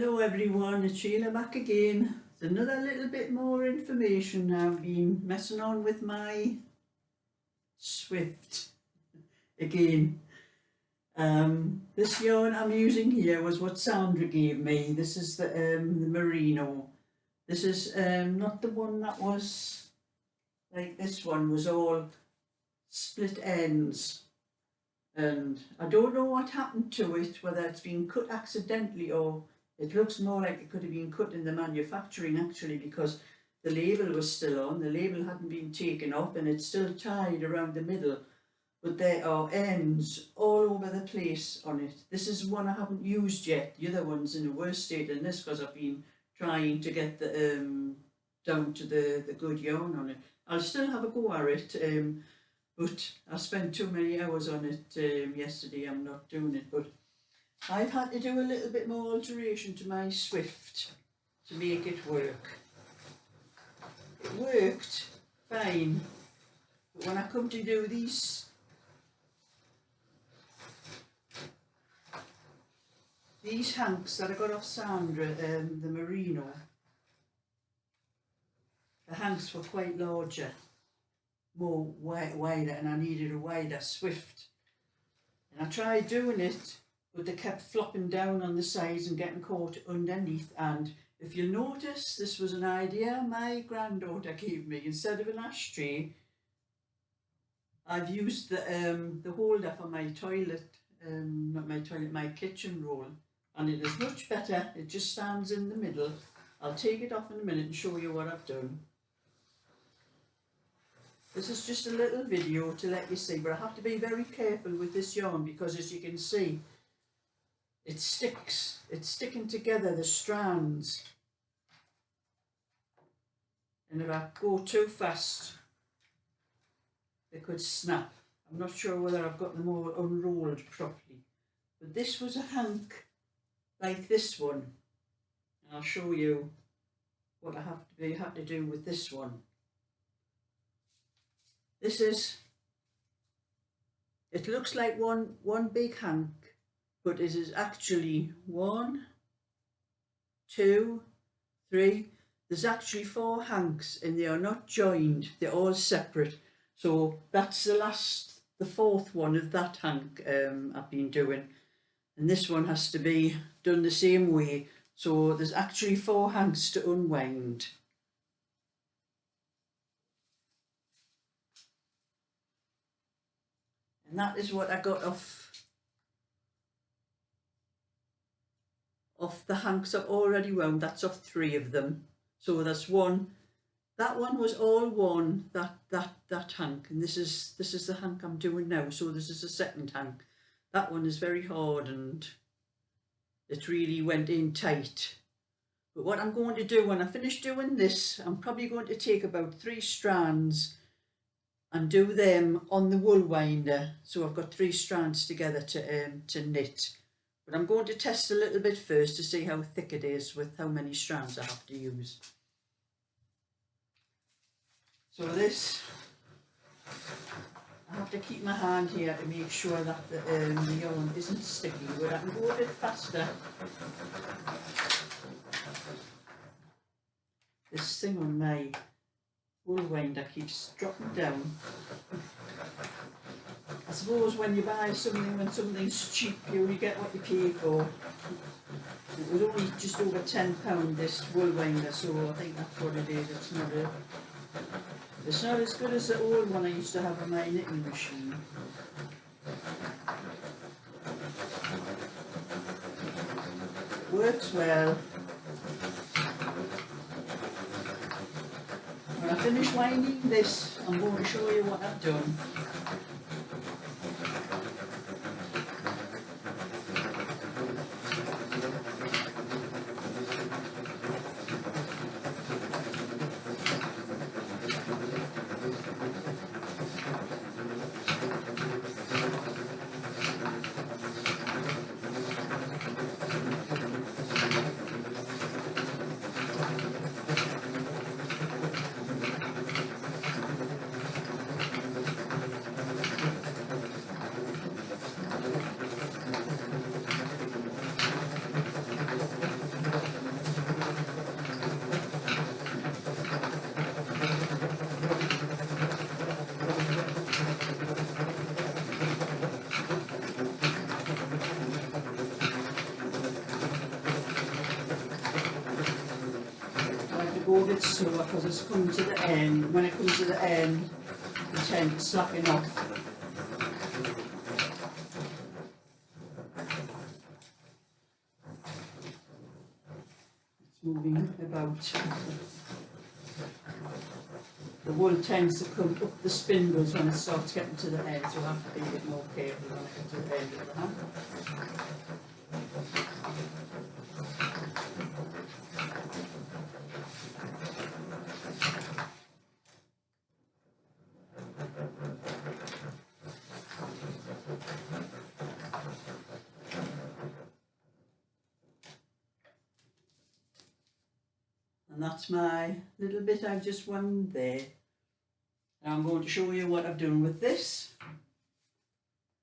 Hello everyone, it's Sheila back again. It's another little bit more information. I've been messing on with my Swift again. This yarn I'm using here was what Sandra gave me. This is the merino. This is not the one that was like this one was all split ends. And I don't know what happened to it, whether it's been cut accidentally or it looks more like it could have been cut in the manufacturing actually, because the label was still on. The label hadn't been taken off and it's still tied around the middle, but there are ends all over the place on it. This is one I haven't used yet. The other one's in a worse state than this because I've been trying to get the down to the good yarn on it. I'll still have a go at it, but I spent too many hours on it yesterday. I'm not doing it, but I've had to do a little bit more alteration to my Swift to make it work. It worked fine, but when I come to do these hanks that I got off Sandra, the merino, the hanks were quite larger, more wider, and I needed a wider Swift. And I tried doing it, but they kept flopping down on the sides and getting caught underneath. And if you'll notice, this was an idea my granddaughter gave me. Instead of an ashtray, I've used the holder for my toilet, not my toilet, my kitchen roll, and it is much better. It just stands in the middle. I'll take it off in a minute and show you what I've done. This is just a little video to let you see, but I have to be very careful with this yarn because, as you can see, it sticks. It's sticking together, the strands. And if I go too fast, they could snap. I'm not sure whether I've got them all unrolled properly. But this was a hank like this one. And I'll show you what I have to do with this one. This is, it looks like one big hank, but it is actually 1, 2, 3. There's actually 4 hanks and they are not joined. They're all separate. So that's the 4th one of that hank I've been doing. And this one has to be done the same way. So there's actually 4 hanks to unwind. And that is what I got off the hanks I've already wound. That's off 3 of them. So that's one. That one was all one, that hank, and this is the hank I'm doing now. So this is the second hank. That one is very hard and it really went in tight. But what I'm going to do when I finish doing this, I'm probably going to take about 3 strands and do them on the wool winder. So I've got 3 strands together to knit. But I'm going to test a little bit first to see how thick it is with how many strands I have to use. So this, I have to keep my hand here to make sure that the yarn isn't sticky, but I can go a bit faster. This thing on my wool winder keeps dropping down. I suppose when you buy something, when something's cheap, you only get what you pay for. It was only just over £10, this wool winder, so I think that's what it is. It's not as good as the old one I used to have on my knitting machine. It works well. When I finish winding this, I'm going to show you what I've done. bit slower because it's coming to the end. When it comes to the end, you tend to slacken off. It's moving about. The wool tends to come up the spindles when it starts getting to the end, so I have to be a bit more careful when I get to the end of the hand. And that's my little bit I've just wound there. Now I'm going to show you what I've done with this.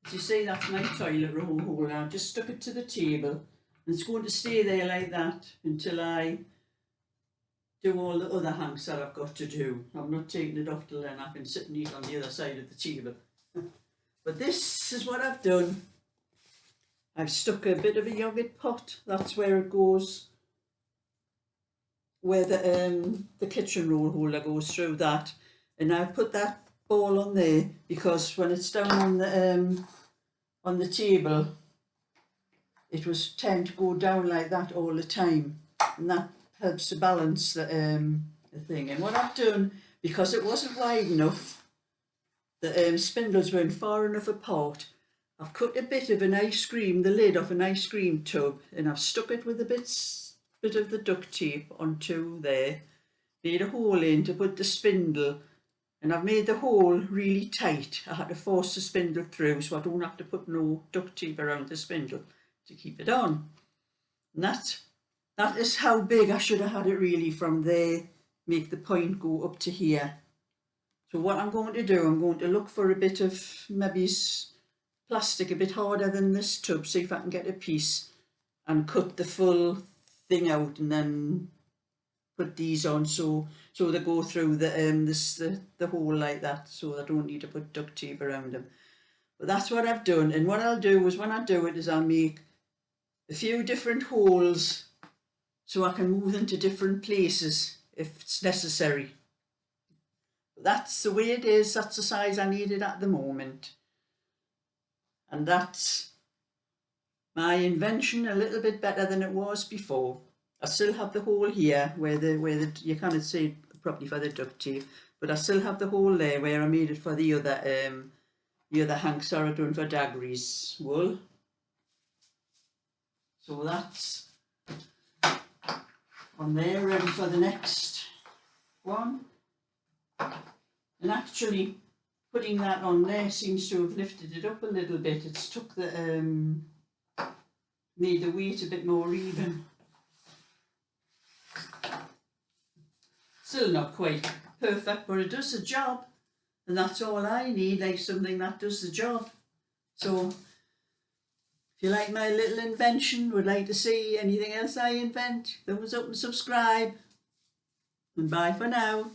As you see, that's my toilet roll holder. I've just stuck it to the table and it's going to stay there like that until I do all the other hanks that I've got to do. I'm not taking it off till then. I can sit and eat on the other side of the table. But this is what I've done. I've stuck a bit of a yogurt pot. That's where it goes, where the kitchen roll holder goes through that. And I've put that ball on there because when it's down on the table, it was tend to go down like that all the time, and that helps to balance the thing. And what I've done, because it wasn't wide enough, the spindles weren't far enough apart, I've cut a bit of an ice cream, the lid off an ice cream tub, and I've stuck it with a bit of the duct tape onto there, made a hole in to put the spindle. And I've made the hole really tight. I had to force the spindle through so I don't have to put no duct tape around the spindle to keep it on. And that is how big I should have had it really, from there, make the point go up to here. So what I'm going to do, I'm going to look for a bit of maybe plastic a bit harder than this tub, see if I can get a piece and cut the full thing out and then put these on so they go through the hole like that, so I don't need to put duct tape around them. But that's what I've done, and what I'll do is when I do it is I'll make a few different holes so I can move them to different places if it's necessary. But that's the way it is, that's the size I need it at the moment. And that's my invention, a little bit better than it was before. I still have the hole here where the you can't see it properly for the duct tape, but I still have the hole there where I made it for the other hanks that are done for Daggery's wool. So that's on there, ready for the next one. And actually putting that on there seems to have lifted it up a little bit. It's took the made the weight a bit more even. Still not quite perfect, but it does the job, and that's all I need, like something that does the job. So if you like my little invention, would like to see anything else I invent, thumbs up and subscribe, and bye for now.